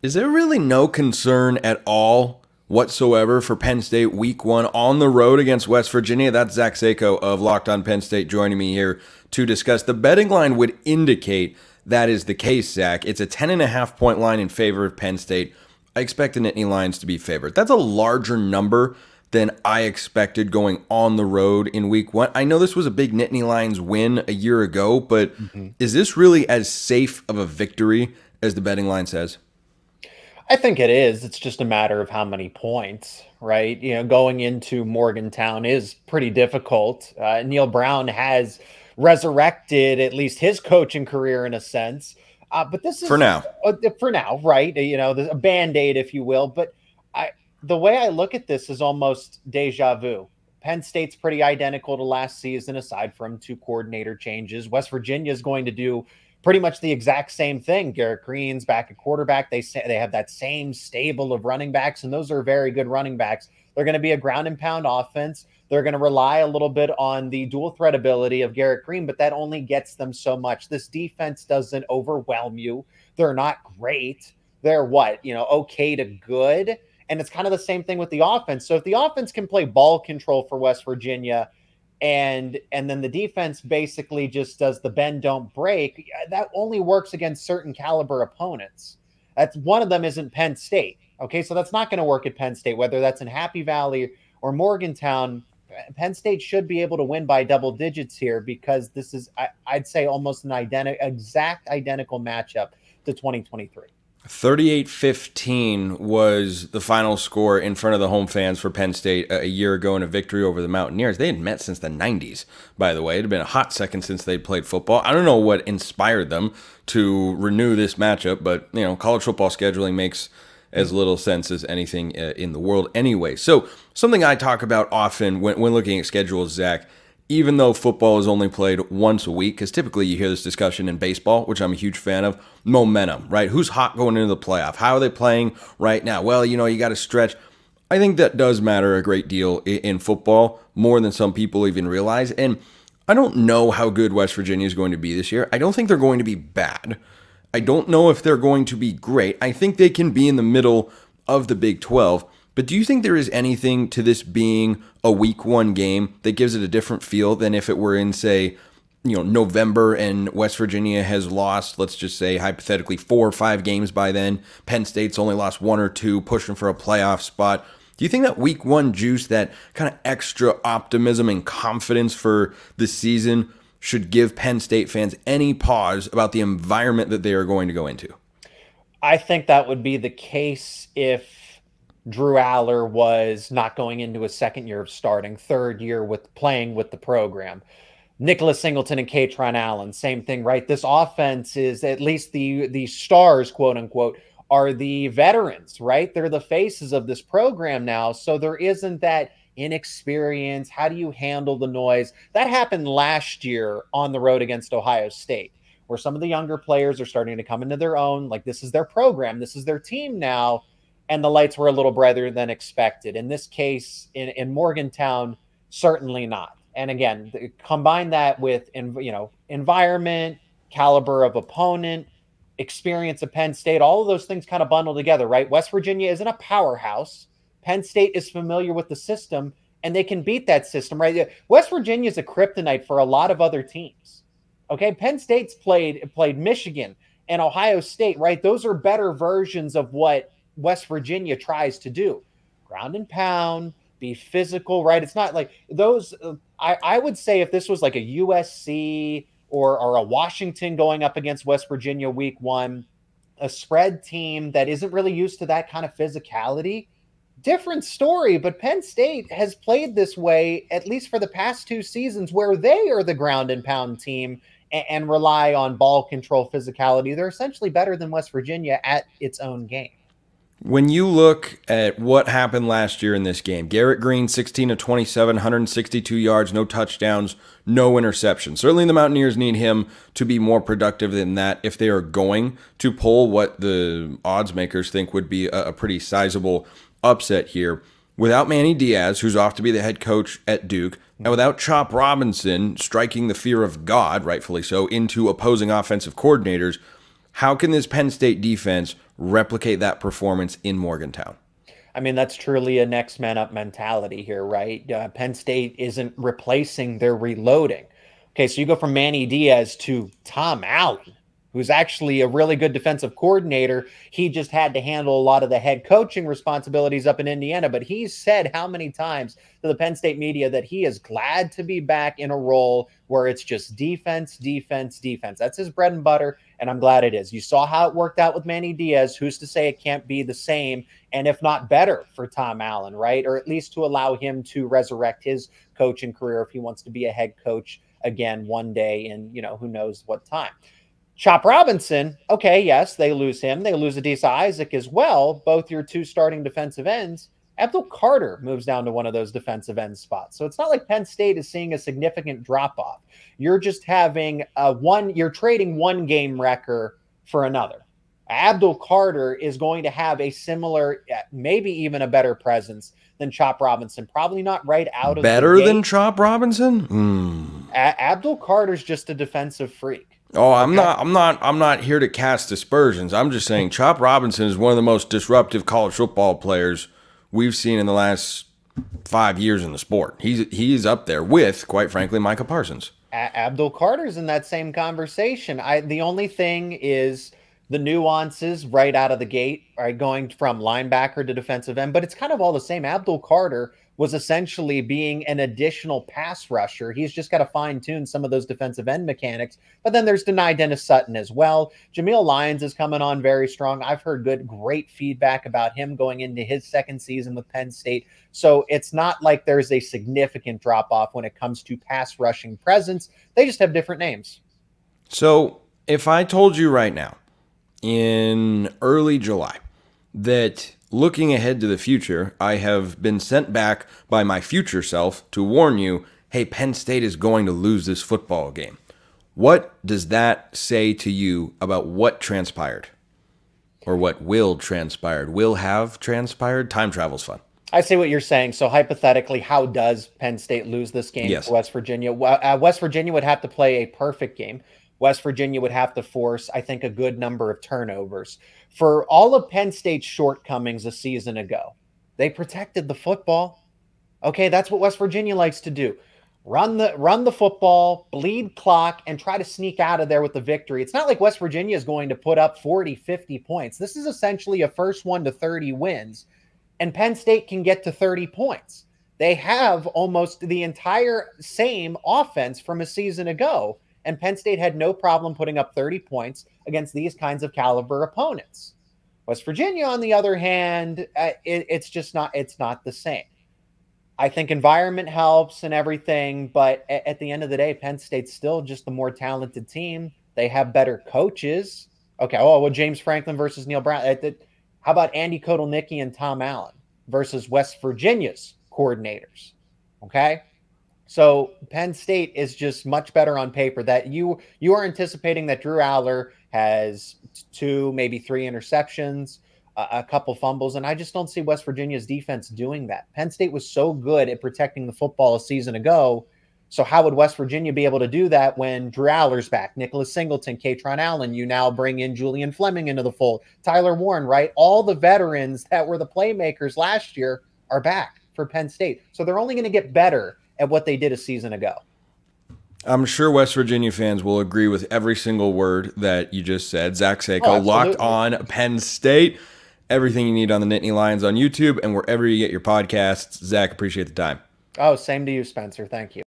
Is there really no concern at all whatsoever for Penn State week 1 on the road against West Virginia? That's Zach Seyko of Locked On Penn State joining me here to discuss. The betting line would indicate that is the case, Zach. It's a 10.5 point line in favor of Penn State. I expect the Nittany Lions to be favored. That's a larger number than I expected going on the road in week 1. I know this was a big Nittany Lions win a year ago, but is this really as safe of a victory as the betting line says? I think it is. It's just a matter of how many points, right? You know, going into Morgantown is pretty difficult. Neil Brown has resurrected at least his coaching career in a sense. But this is for now, right? You know, a Band-Aid, if you will. But the way I look at this is almost deja vu. Penn State's pretty identical to last season, aside from 2 coordinator changes. West Virginia is going to do pretty much the exact same thing. Garrett Green's back at quarterback. They have that same stable of running backs, and those are very good running backs. They're going to be a ground and pound offense. They're going to rely a little bit on the dual threat ability of Garrett Green, but that only gets them so much. This defense doesn't overwhelm you. They're not great. They're okay to good. And it's kind of the same thing with the offense. So if the offense can play ball control for West Virginia, and then the defense basically just does the bend don't break, that only works against certain caliber opponents. That's one of them isn't Penn State. Okay, so that's not going to work at Penn State, whether that's in Happy Valley or Morgantown. Penn State should be able to win by double digits here, because this is, I'd say, almost an exact identical matchup to 2023. 38-15 was the final score in front of the home fans for Penn State a year ago in a victory over the Mountaineers. They hadn't met since the 90s, by the way. It had been a hot second since they'd played football. I don't know what inspired them to renew this matchup, but college football scheduling makes as little sense as anything in the world anyway. So something I talk about often when looking at schedules, Zach, even though football is only played once a week, because typically you hear this discussion in baseball, which I'm a huge fan of, momentum, right? Who's hot going into the playoff? How are they playing right now? Well, you got to stretch. I think that does matter a great deal in football, more than some people even realize. And I don't know how good West Virginia is going to be this year. I don't think they're going to be bad. I don't know if they're going to be great. I think they can be in the middle of the Big 12. But do you think there is anything to this being a week 1 game that gives it a different feel than if it were in, say, November and West Virginia has lost, let's just say, hypothetically, 4 or 5 games by then. Penn State's only lost 1 or 2, pushing for a playoff spot. Do you think that week 1 juice, that kind of extra optimism and confidence for the season, should give Penn State fans any pause about the environment that they are going to go into? I think that would be the case if Drew Aller was not going into his second year of starting, third year playing with the program. Nicholas Singleton and Katron Allen, same thing, right? This offense is, at least the stars, quote unquote, are the veterans, right? They're the faces of this program now. So there isn't that inexperience. How do you handle the noise? That happened last year on the road against Ohio State, where some of the younger players are starting to come into their own. Like, this is their program. This is their team now. And the lights were a little brighter than expected. In this case, in Morgantown, certainly not. And again, combine that with, environment, caliber of opponent, experience of Penn State, all of those things kind of bundle together, right? West Virginia isn't a powerhouse. Penn State is familiar with the system, and they can beat that system, right? West Virginia is a kryptonite for a lot of other teams. Okay, Penn State's played Michigan and Ohio State, right? Those are better versions of what West Virginia tries to do. Ground and pound, be physical, right? It's not like those. I would say if this was like a USC or a Washington going up against West Virginia week 1, a spread team that isn't really used to that kind of physicality, different story. But Penn State has played this way, at least for the past 2 seasons, where they are the ground and pound team and rely on ball control, physicality. They're essentially better than West Virginia at its own game. When you look at what happened last year in this game, Garrett Green, 16 of 27, 162 yards, no touchdowns, no interceptions. Certainly the Mountaineers need him to be more productive than that if they are going to pull what the odds makers think would be a pretty sizable upset here. Without Manny Diaz, who's off to be the head coach at Duke, and without Chop Robinson striking the fear of God, rightfully so, into opposing offensive coordinators, how can this Penn State defense replicate that performance in Morgantown? I mean, that's truly a next man up mentality here, right? Penn State isn't replacing, they're reloading. Okay, so you go from Manny Diaz to Tom Allen, who's actually a really good defensive coordinator. He just had to handle a lot of the head coaching responsibilities up in Indiana, but he's said how many times to the Penn State media that he is glad to be back in a role where it's just defense, defense, defense. That's his bread and butter, and I'm glad it is. You saw how it worked out with Manny Diaz. Who's to say it can't be the same, and if not better, for Tom Allen, right? Or at least to allow him to resurrect his coaching career if he wants to be a head coach again one day in, who knows what time. Chop Robinson, okay, yes, they lose him. They lose Adisa Isaac as well, both your two starting defensive ends. Abdul Carter moves down to one of those defensive end spots. So it's not like Penn State is seeing a significant drop-off. You're just having you're trading one game wrecker for another. Abdul Carter is going to have a similar, maybe even a better presence than Chop Robinson. Probably not right out of better the gate. Than Chop Robinson? Abdul Carter's just a defensive freak. Oh, I'm not here to cast aspersions. I'm just saying Chop Robinson is one of the most disruptive college football players we've seen in the last 5 years in the sport. He's up there with, quite frankly, Micah Parsons. Abdul Carter's in that same conversation. The only thing is the nuances right out of the gate, right, going from linebacker to defensive end, but it's kind of all the same. Abdul Carter was essentially being an additional pass rusher. He's just got to fine-tune some of those defensive end mechanics. But then there's Deni Dennis Sutton as well. Jameel Lyons is coming on very strong. I've heard great feedback about him going into his second season with Penn State. So it's not like there's a significant drop-off when it comes to pass rushing presence. They just have different names. So if I told you right now, in early July, that looking ahead to the future, I have been sent back by my future self to warn you, hey, Penn State is going to lose this football game. What does that say to you about what transpired? Or what will have transpired? Time travel's fun. I see what you're saying. So hypothetically, how does Penn State lose this game to West Virginia? West Virginia would have to play a perfect game. West Virginia would have to force, I think, a good number of turnovers. For all of Penn State's shortcomings a season ago, they protected the football. Okay, that's what West Virginia likes to do. Run the football, bleed clock, and try to sneak out of there with the victory. It's not like West Virginia is going to put up 40, 50 points. This is essentially a first 1 to 30 wins, and Penn State can get to 30 points. They have almost the entire same offense from a season ago, and Penn State had no problem putting up 30 points against these kinds of caliber opponents. West Virginia, on the other hand, it's not the same. I think environment helps and everything, but at the end of the day, Penn State's still just the more talented team. They have better coaches. Okay, James Franklin versus Neil Brown. How about Andy Kotelnicki and Tom Allen versus West Virginia's coordinators? Okay? So Penn State is just much better on paper. That you are anticipating that Drew Aller has 2, maybe 3 interceptions, a couple fumbles, and I just don't see West Virginia's defense doing that. Penn State was so good at protecting the football a season ago, so how would West Virginia be able to do that when Drew Aller's back, Nicholas Singleton, Katron Allen, you now bring in Julian Fleming into the fold, Tyler Warren, right? All the veterans that were the playmakers last year are back for Penn State. So they're only going to get better at what they did a season ago. I'm sure West Virginia fans will agree with every single word that you just said. Zach Seyko, Locked On Penn State. Everything you need on the Nittany Lions on YouTube and wherever you get your podcasts. Zach, appreciate the time. Oh, same to you, Spencer. Thank you.